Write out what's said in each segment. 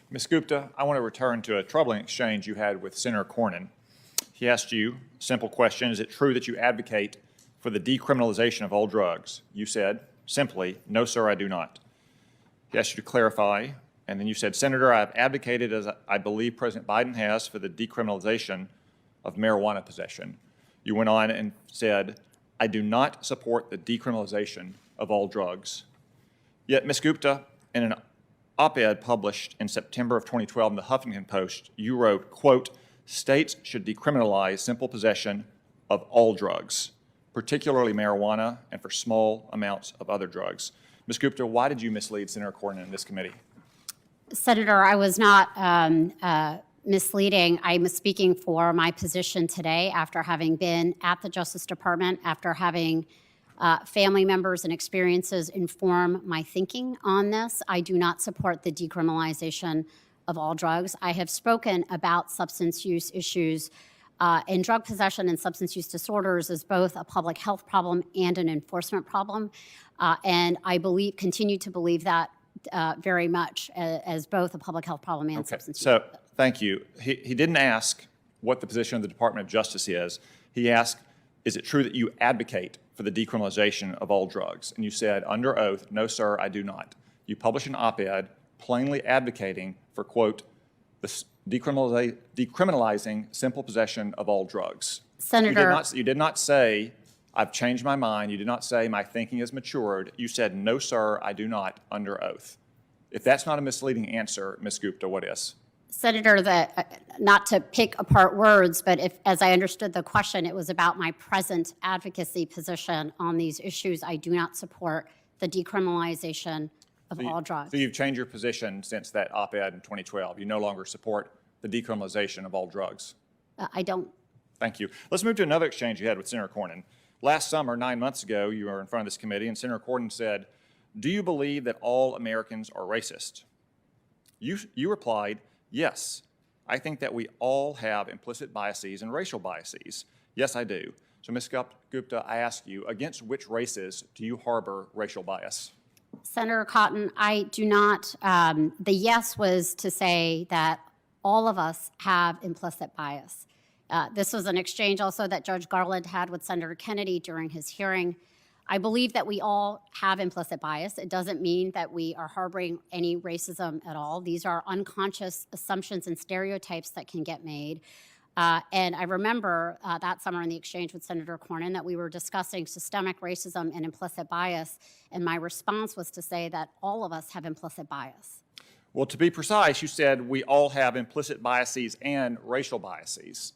Ms. Gupta, I want to return to a troubling exchange you had with Senator Cornyn. He asked you a simple question: is it true that you advocate for the decriminalization of all drugs? You said simply, no, sir, I do not. He asked you to clarify, and then you said, Senator, I've advocated, as I believe President Biden has, for the decriminalization of marijuana possession. You went on and said, I do not support the decriminalization of all drugs. Yet, Ms. Gupta, in an op-ed published in September of 2012 in the Huffington Post, you wrote, quote, states should decriminalize simple possession of all drugs, particularly marijuana, and for small amounts of other drugs. Ms. Gupta, why did you mislead Senator Cornyn in this committee? Senator, I was not misleading. I'm speaking for my position today after having been at the Justice Department, after having family members and experiences inform my thinking on this. I do not support the decriminalization of all drugs. I have spoken about substance use issues and drug possession and substance use disorders as both a public health problem and an enforcement problem. And I continue to believe that very much as both a public health problem and substance use. So thank you. He didn't ask what the position of the Department of Justice is. He asked, is it true that you advocate for the decriminalization of all drugs? And you said under oath, no, sir, I do not. You published an op-ed plainly advocating for, quote, the decriminalizing simple possession of all drugs. Senator, you did not say, I've changed my mind. You did not say, my thinking has matured. You said, no, sir, I do not, under oath. If that's not a misleading answer, Ms. Gupta, what is? Senator, not to pick apart words, but as I understood the question, it was about my present advocacy position on these issues. I do not support the decriminalization of all drugs. So you've changed your position since that op-ed in 2012. You no longer support the decriminalization of all drugs. I don't. Thank you. Let's move to another exchange you had with Senator Cornyn. Last summer, 9 months ago, you were in front of this committee, and Senator Cornyn said, do you believe that all Americans are racist? You replied, yes. I think that we all have implicit biases and racial biases. Yes, I do. So, Ms. Gupta, I ask you, against which races do you harbor racial bias? Senator Cotton, I do not. The yes was to say that all of us have implicit bias. This was an exchange also that Judge Garland had with Senator Kennedy during his hearing. I believe that we all have implicit bias. It doesn't mean that we are harboring any racism at all. These are unconscious assumptions and stereotypes that can get made. And I remember that summer in the exchange with Senator Cornyn that we were discussing systemic racism and implicit bias, and my response was to say that all of us have implicit bias. Well, to be precise, you said we all have implicit biases and racial biases.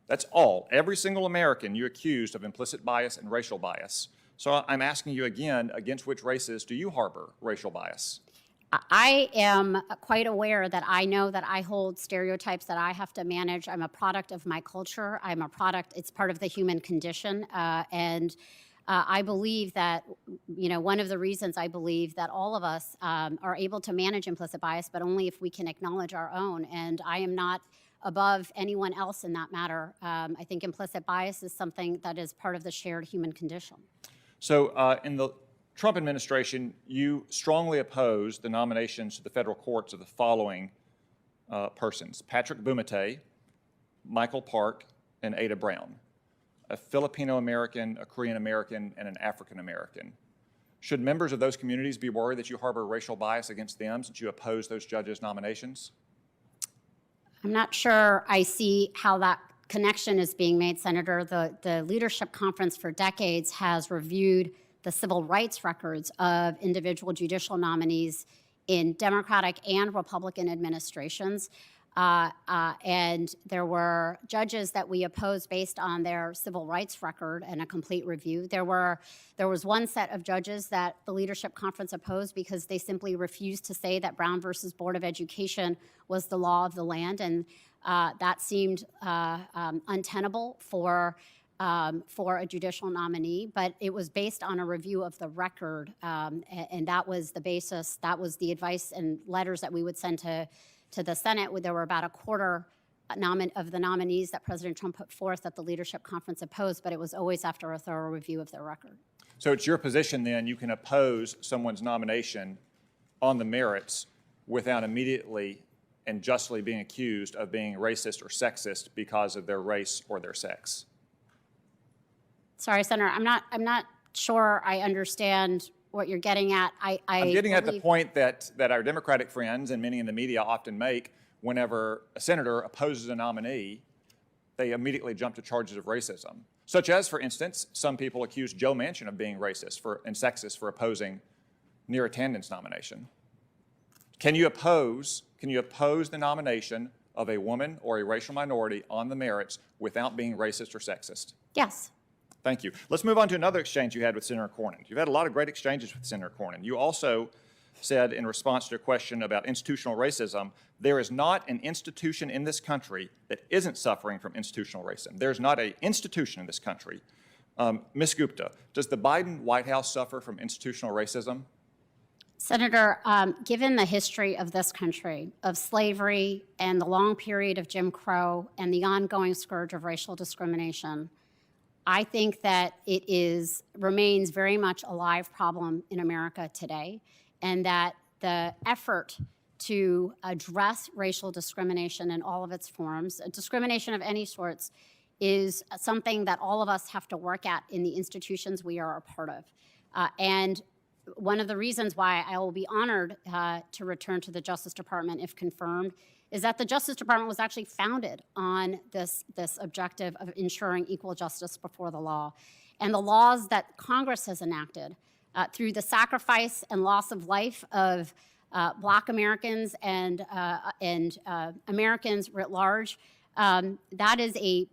That's all. Every single American you accused of implicit bias and racial bias. So I'm asking you again, against which races do you harbor racial bias? I am quite aware that I know that I hold stereotypes that I have to manage. I'm a product of my culture. I'm a product, it's part of the human condition. I believe that, one of the reasons I believe that all of us are able to manage implicit bias, but only if we can acknowledge our own. And I am not above anyone else in that matter. I think implicit bias is something that is part of the shared human condition. So in the Trump administration, you strongly opposed the nominations to the federal courts of the following persons: Patrick Bumate, Michael Park, and Ada Brown, a Filipino-American, a Korean-American, and an African-American. Should members of those communities be worried that you harbor racial bias against them since you oppose those judges' nominations? I'm not sure I see how that connection is being made, Senator. The Leadership Conference for decades has reviewed the civil rights records of individual judicial nominees in Democratic and Republican administrations. And there were judges that we opposed based on their civil rights record and a complete review. There was one set of judges that the Leadership Conference opposed because they simply refused to say that Brown versus Board of Education was the law of the land, and that seemed untenable for a judicial nominee, but it was based on a review of the record, and that was the basis, that was the advice and letters that we would send to the Senate. There were about a quarter of the nominees that President Trump put forth that the Leadership Conference opposed, but it was always after a thorough review of their record. So it's your position then you can oppose someone's nomination on the merits without immediately and justly being accused of being racist or sexist because of their race or their sex? Sorry, Senator, I'm not sure I understand what you're getting at. I'm getting at the believe- point that our Democratic friends and many in the media often make whenever a senator opposes a nominee, they immediately jump to charges of racism. Such as, for instance, some people accuse Joe Manchin of being racist and sexist for opposing Neera Tanden's nomination. Can you oppose the nomination of a woman or a racial minority on the merits without being racist or sexist? Yes. Thank you. Let's move on to another exchange you had with Senator Cornyn. You've had a lot of great exchanges with Senator Cornyn. You also said in response to a question about institutional racism, there is not an institution in this country that isn't suffering from institutional racism. There's not an institution in this country. Ms. Gupta, does the Biden White House suffer from institutional racism? Senator, given the history of this country, of slavery and the long period of Jim Crow and the ongoing scourge of racial discrimination, I think that it remains very much a live problem in America today, and that the effort to address racial discrimination in all of its forms, discrimination of any sorts, is something that all of us have to work at in the institutions we are a part of. And one of the reasons why I will be honored to return to the Justice Department if confirmed is that the Justice Department was actually founded on this objective of ensuring equal justice before the law. And the laws that Congress has enacted through the sacrifice and loss of life of Black Americans and Americans writ large, that is a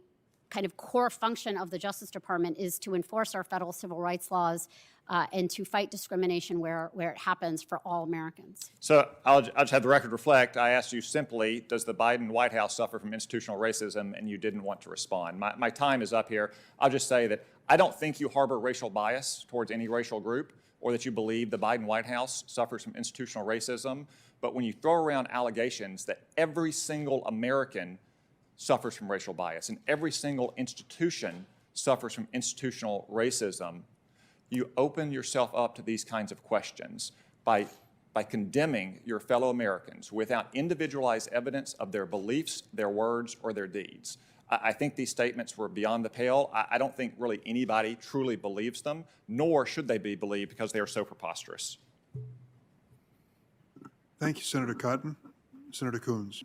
kind of core function of the Justice Department, is to enforce our federal civil rights laws and to fight discrimination where it happens for all Americans. So I'll just have the record reflect. I asked you simply, does the Biden White House suffer from institutional racism, and you didn't want to respond. My time is up here. I'll just say that I don't think you harbor racial bias towards any racial group, or that you believe the Biden White House suffers from institutional racism. But when you throw around allegations that every single American suffers from racial bias and every single institution suffers from institutional racism, you open yourself up to these kinds of questions by condemning your fellow Americans without individualized evidence of their beliefs, their words, or their deeds. I think these statements were beyond the pale. I don't think really anybody truly believes them, nor should they be believed because they are so preposterous. Thank you, Senator Cotton. Senator Coons.